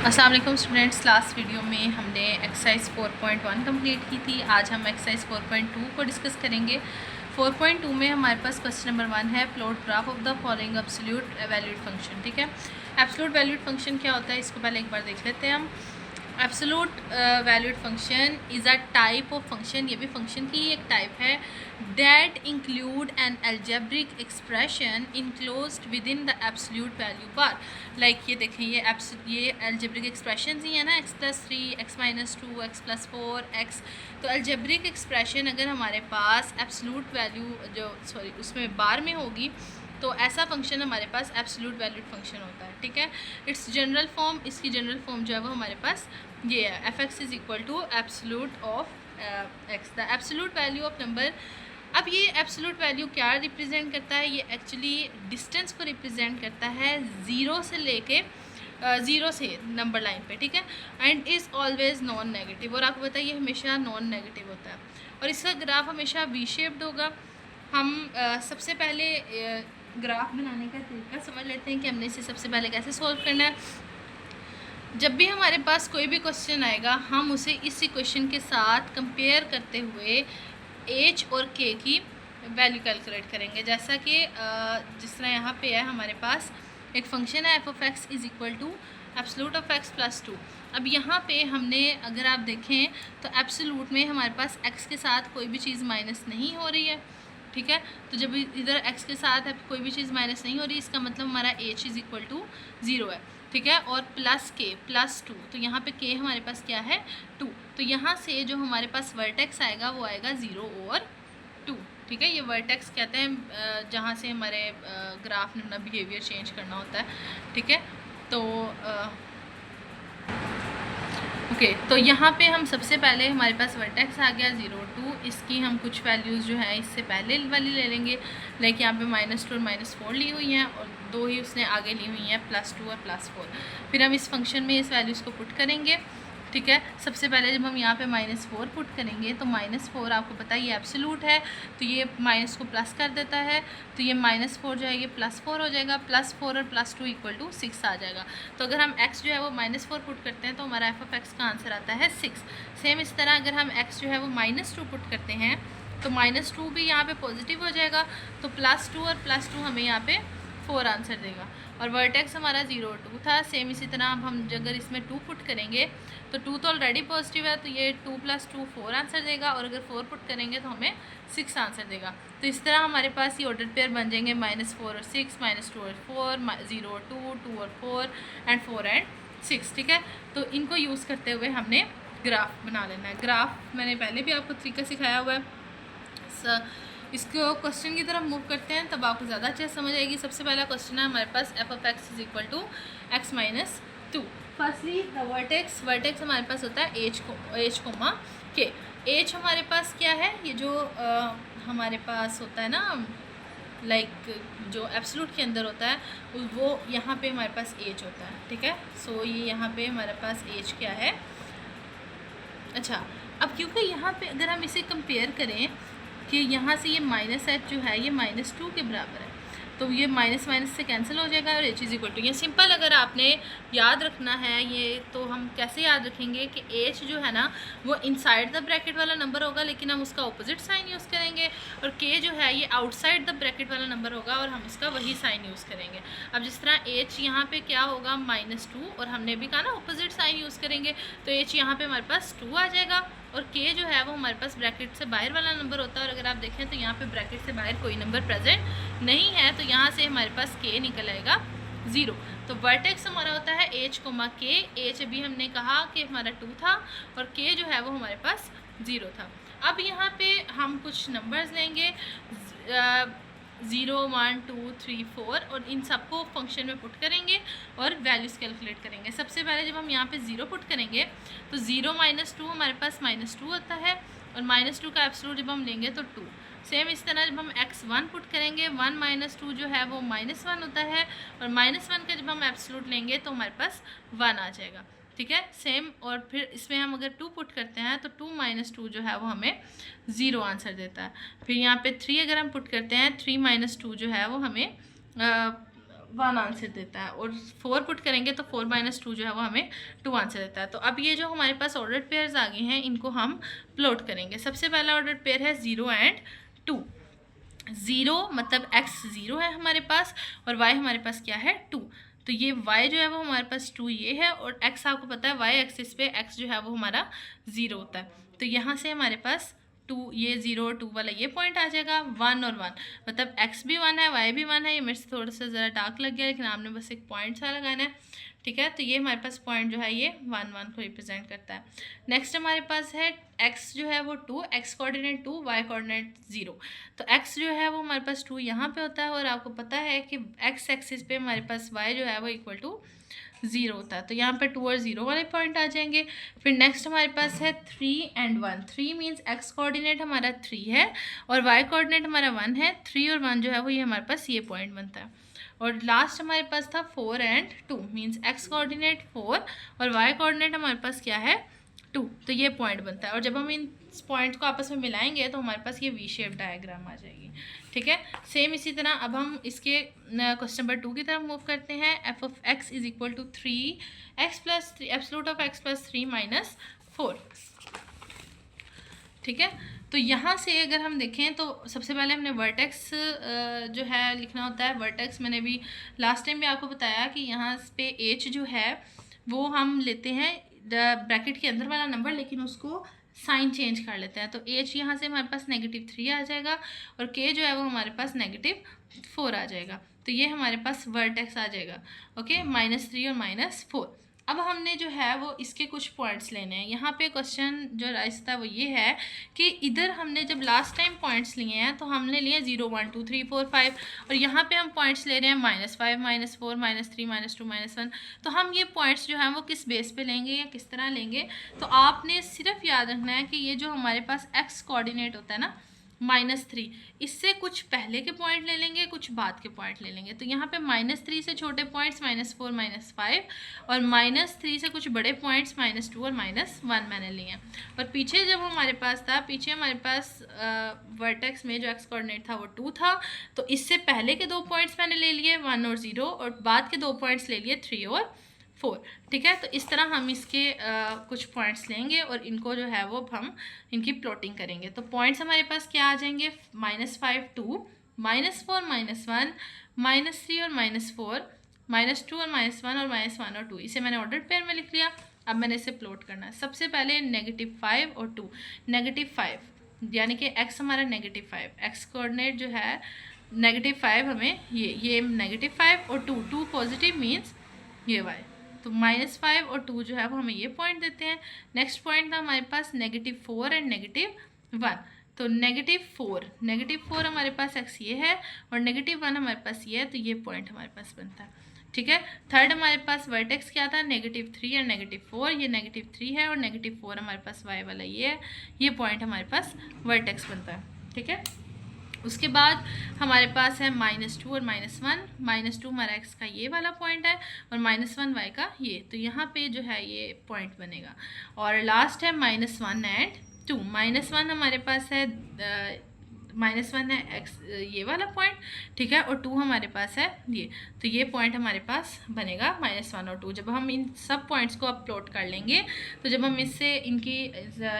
अस्सलाम वालेकुम students. Last video में हमने एक्सरसाइज 4.1 कंप्लीट की थी। आज हम एक्सरसाइज 4.2 को डिस्कस करेंगे। 4.2 में हमारे पास क्वेश्चन नंबर 1 है, plot graph of the following absolute valued function. ठीक है, एब्सोल्यूट वैल्यूड फंक्शन क्या होता है इसको पहले एक बार देख लेते हैं हम। Absolute valued function is a type of function, ये भी फंक्शन की एक टाइप है, that include N algebraic expression enclosed with in the absolute value bar. Like ये देखें, ये अलजेब्रिक एक्सप्रेशन ही है ना, x+3, x-2, x+4, x। तो अलजेब्रिक एक्सप्रेशन अगर हमारे पास एब्सोल्यूट वैल्यू उसमें बार में होगी तो ऐसा फंक्शन हमारे पास एब्सोल्यूट वैल्यूड फंक्शन होता है। ठीक है, इट्स जनरल फॉर्म, इसकी जनरल फॉर्म जो है वो हमारे पास ये है, f(x) is equal to absolute of x, the absolute value of number. अब ये एब्सोल्यूट वैल्यू क्या रिप्रेजेंट करता है? ये एक्चुअली डिस्टेंस को रिप्रेजेंट करता है ज़ीरो से लेके ज़ीरो से नंबर लाइन पे। ठीक है, and is always non negative, और आपको पता है ये हमेशा नॉन नेगेटिव होता है और इसका ग्राफ हमेशा वी शेप्ड होगा। हम सबसे पहले ग्राफ बनाने का तरीका समझ लेते हैं कि हमने इसे सबसे पहले कैसे सॉल्व करना है। जब भी हमारे पास कोई भी क्वेश्चन आएगा हम उसे इस इक्वेशन के साथ कंपेयर करते हुए एच और के की वैल्यू कैलकुलेट करेंगे। जैसा कि जिस तरह यहाँ पे है हमारे पास एक फंक्शन है f(x) is equal to absolute of x plus 2। अब यहाँ पे हमने अगर आप देखें तो एब्सोल्यूट में हमारे पास x के साथ कोई भी चीज़ माइनस नहीं हो रही है। ठीक है, तो जब इधर x के साथ कोई भी चीज़ माइनस नहीं हो रही, इसका मतलब हमारा h इज़ इक्वल टू 0 है। ठीक है, और प्लस के प्लस 2, तो यहाँ पे k हमारे पास क्या है 2, तो यहाँ से जो हमारे पास वर्टेक्स आएगा वो आएगा 0 और 2। ठीक है, ये वर्टेक्स कहते हैं जहाँ से हमारे ग्राफ में अपना बिहेवियर चेंज करना होता है। ठीक है, तो ओके, तो यहाँ पे हम सबसे पहले हमारे पास वर्टेक्स आ गया 0 2, इसकी हम कुछ वैल्यूज़ जो है इससे पहले वाली ले लेंगे। लाइक यहाँ पे -2 और -4 ली हुई हैं और 2 ही उसने आगे ली हुई हैं, +2 और +4। फिर हम इस फंक्शन में इस वैल्यूज़ को पुट करेंगे। ठीक है, सबसे पहले जब हम यहाँ पे -4 पुट करेंगे तो -4 आपको पता है ये एब्सोल्यूट है, तो ये माइनस को प्लस कर देता है, तो ये -4 जो है ये +4 हो जाएगा, +4 और +2 इक्वल टू 6 आ जाएगा। तो अगर हम x जो है वो -4 पुट करते हैं तो हमारा f(x) का आंसर आता है 6। सेम इस तरह अगर हम x जो है वो -2 पुट करते हैं तो -2 भी यहाँ पे पॉजिटिव हो जाएगा, तो +2 और +2 हमें यहाँ पे 4 आंसर देगा। और वर्टेक्स हमारा 0 और 2 था। सेम इसी तरह अब हम अगर इसमें 2 पुट करेंगे तो 2 तो ऑलरेडी पॉजिटिव है, तो ये 2 + 2 4 आंसर देगा, और अगर 4 पुट करेंगे तो हमें 6 आंसर देगा। तो इस तरह हमारे पास ये ऑर्डर पेयर बन जाएंगे -4 और 6, -2 और 4, 0 और 2, 2 और 4 एंड 4 एंड 6। ठीक है, तो इनको यूज़ करते हुए हमने ग्राफ बना लेना है। ग्राफ मैंने पहले भी आपको तरीका सिखाया हुआ है। इसको क्वेश्चन की तरफ मूव करते हैं तब आपको ज़्यादा अच्छे समझ आएगी। सबसे पहला क्वेश्चन है हमारे पास f(x) is equal to x - 2। Firstly the vertex हमारे पास होता है h, k। h हमारे पास क्या है, ये जो हमारे पास होता है ना, लाइक जो एब्सोल्यूट के अंदर होता है वो यहाँ पे हमारे पास h होता है। ठीक है, सो ये यहाँ पे हमारे पास h क्या है। अच्छा, अब क्योंकि यहाँ पे अगर हम इसे कंपेयर करें कि यहाँ से ये -h जो है ये -2 के बराबर है, तो ये माइनस माइनस से कैंसिल हो जाएगा और h इज इक्वल टू, ये सिंपल अगर आपने याद रखना है ये, तो हम कैसे याद रखेंगे कि h जो है ना वो इनसाइड द ब्रैकेट वाला नंबर होगा लेकिन हम उसका ऑपोजिट साइन यूज़ करेंगे, और k जो है ये आउटसाइड द ब्रैकेट वाला नंबर होगा और हम उसका वही साइन यूज़ करेंगे। अब जिस तरह h यहाँ पे क्या होगा -2, और हमने भी कहा ना ऑपोजिट साइन यूज़ करेंगे, तो h यहाँ पे हमारे पास 2 आ जाएगा, और k जो है वो हमारे पास ब्रैकेट से बाहर वाला नंबर होता है, और अगर आप देखें तो यहाँ पे ब्रैकेट से बाहर कोई नंबर प्रेजेंट नहीं है, तो यहाँ से हमारे पास k निकल आएगा 0। तो वर्टेक्स हमारा होता है h, k। h अभी हमने कहा कि हमारा 2 था और k जो है वो हमारे पास 0 था। अब यहाँ पे हम कुछ नंबर्स लेंगे 0 1 2 3 4, और इन सबको फंक्शन में पुट करेंगे और वैल्यूज़ कैलकुलेट करेंगे। सबसे पहले जब हम यहाँ पे 0 पुट करेंगे तो 0 - 2 हमारे पास -2 होता है, और -2 का एब्सोल्यूट जब हम लेंगे तो 2। सेम इस तरह जब हम x1 पुट करेंगे 1 - 2 जो है वो -1 होता है, और -1 का जब हम एब्सोल्यूट लेंगे तो हमारे पास 1 आ जाएगा। ठीक है, सेम, और फिर इसमें हम अगर 2 पुट करते हैं तो 2 - 2 जो है वो हमें 0 आंसर देता है। फिर यहाँ पे 3 अगर हम पुट करते हैं 3 - 2 जो है वो हमें 1 आंसर देता है, और 4 पुट करेंगे तो 4 - 2 जो है वो हमें 2 आंसर देता है। तो अब ये जो हमारे पास ऑर्डर्ड पेयर्स आ गए हैं, इनको हम प्लॉट करेंगे। सबसे पहला ऑर्डर्ड पेयर है 0 एंड 2। 0 मतलब x 0 है हमारे पास, और y हमारे पास क्या है 2। तो ये y जो है वो हमारे पास 2 ये है, और x आपको पता है y एक्सिस पे x जो है वो हमारा 0 होता है। तो यहाँ से हमारे पास 2, ये 0 और 2 वाला ये पॉइंट आ जाएगा। 1 और 1 मतलब x भी 1 है, y भी 1 है। ये मेरे से थोड़ा सा ज़रा डार्क लग गया, लेकिन आपने बस एक पॉइंट सा लगाना है, ठीक है। तो ये हमारे पास पॉइंट जो है ये 1 1 को रिप्रेजेंट करता है। नेक्स्ट हमारे पास है x जो है वो 2, x कोऑर्डिनेट 2, y कोऑर्डिनेट 0। तो x जो है वो हमारे पास 2 यहाँ पे होता है, और आपको पता है कि x एक्सिस पे हमारे पास y जो है वो इक्वल टू 0 होता है। तो यहाँ पे 2 और 0 वाले पॉइंट आ जाएंगे। फिर नेक्स्ट हमारे पास है 3 एंड 1। 3 मीन्स x कोऑर्डिनेट हमारा 3 है, और y कोऑर्डिनेट हमारा 1 है। 3 और 1 जो है वो ये हमारे पास ये पॉइंट बनता है। और लास्ट हमारे पास था 4 एंड 2, मीन्स x कोऑर्डिनेट 4 और y कोऑर्डिनेट हमारे पास क्या है 2। तो ये पॉइंट बनता है, और जब हम इन पॉइंट को आपस में मिलाएंगे तो हमारे पास ये वी शेप डायग्राम आ जाएगी, ठीक है। सेम इसी तरह अब हम इसके क्वेश्चन नंबर 2 की तरफ मूव करते हैं। f of x is equal to 3x plus 3 absolute of x plus 3 minus 4, ठीक है। तो यहाँ से अगर हम देखें तो सबसे पहले हमने वर्टेक्स जो है लिखना होता है। वर्टेक्स मैंने भी लास्ट टाइम भी आपको बताया कि यहाँ पे h जो है वो हम लेते हैं ब्रैकेट के अंदर वाला नंबर, लेकिन उसको साइन चेंज कर लेते हैं। तो h यहाँ से हमारे पास -3 आ जाएगा, और k जो है वो हमारे पास -4 आ जाएगा। तो ये हमारे पास वर्टेक्स आ जाएगा, ओके, -3 और -4। अब हमने जो है वो इसके कुछ पॉइंट्स लेने हैं। यहाँ पे क्वेश्चन जो राइज था वो ये है कि इधर हमने जब लास्ट टाइम पॉइंट्स लिए हैं तो हमने लिए 0 1 2 3 4 5, और यहाँ पे हम पॉइंट्स ले रहे हैं -5 -4 -3 -2 -1। तो हम ये पॉइंट्स जो हैं वो किस बेस पे लेंगे या किस तरह लेंगे, तो आपने सिर्फ याद रखना है कि ये जो हमारे पास x कोऑर्डिनेट होता है ना -3, इससे कुछ पहले के पॉइंट ले लेंगे, कुछ बाद के पॉइंट ले लेंगे। तो यहाँ पे -3 से छोटे पॉइंट्स -4 -5, और -3 से कुछ बड़े पॉइंट्स -2 और -1 मैंने लिए हैं। और पीछे जब हमारे पास था, पीछे हमारे पास वर्टेक्स में जो x कोऑर्डिनेट था वो 2 था, तो इससे पहले के 2 पॉइंट्स मैंने ले लिए 1 और 0, और बाद के 2 पॉइंट्स ले लिए 3 और 4, ठीक है। तो इस तरह हम इसके कुछ पॉइंट्स लेंगे और इनको जो है वो हम इनकी प्लॉटिंग करेंगे। तो पॉइंट्स हमारे पास क्या आ जाएंगे, -5 2 -4 -1 -3 और -4 -2 और -1 और -1 और 2। इसे मैंने ऑर्डर पेयर में लिख लिया। अब मैंने इसे प्लॉट करना है। सबसे पहले -5 और 2। -5 यानी कि x हमारा -5, x कोऑर्डिनेट जो है -5 हमें ये -5 और 2 पॉजिटिव मीन्स ये y। तो -5 और 2 जो है वो हमें ये पॉइंट देते हैं। नेक्स्ट पॉइंट था हमारे पास -4 एंड -1। तो -4 हमारे पास x ये है, और -1 हमारे पास ये है, तो ये पॉइंट हमारे पास बनता है, ठीक है। थर्ड हमारे पास वर्टेक्स क्या था, -3 एंड -4। ये -3 है और -4 हमारे पास y वाला ये है, ये पॉइंट हमारे पास वर्टेक्स बनता है, ठीक है। उसके बाद हमारे पास है -2 और -1। -2 हमारा x का ये वाला पॉइंट है, और -1 y का ये। तो यहाँ पे जो है ये पॉइंट बनेगा। और लास्ट है -1 एंड 2। -1 हमारे पास है -1 है x ये वाला पॉइंट, ठीक है, और 2 हमारे पास है ये। तो ये पॉइंट हमारे पास बनेगा -1 और 2। जब हम इन सब पॉइंट्स को अब प्लॉट कर लेंगे, तो जब हम इससे इनकी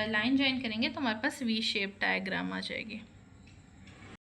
लाइन ज्वाइन करेंगे तो हमारे पास वी शेप डायग्राम आ जाएगी।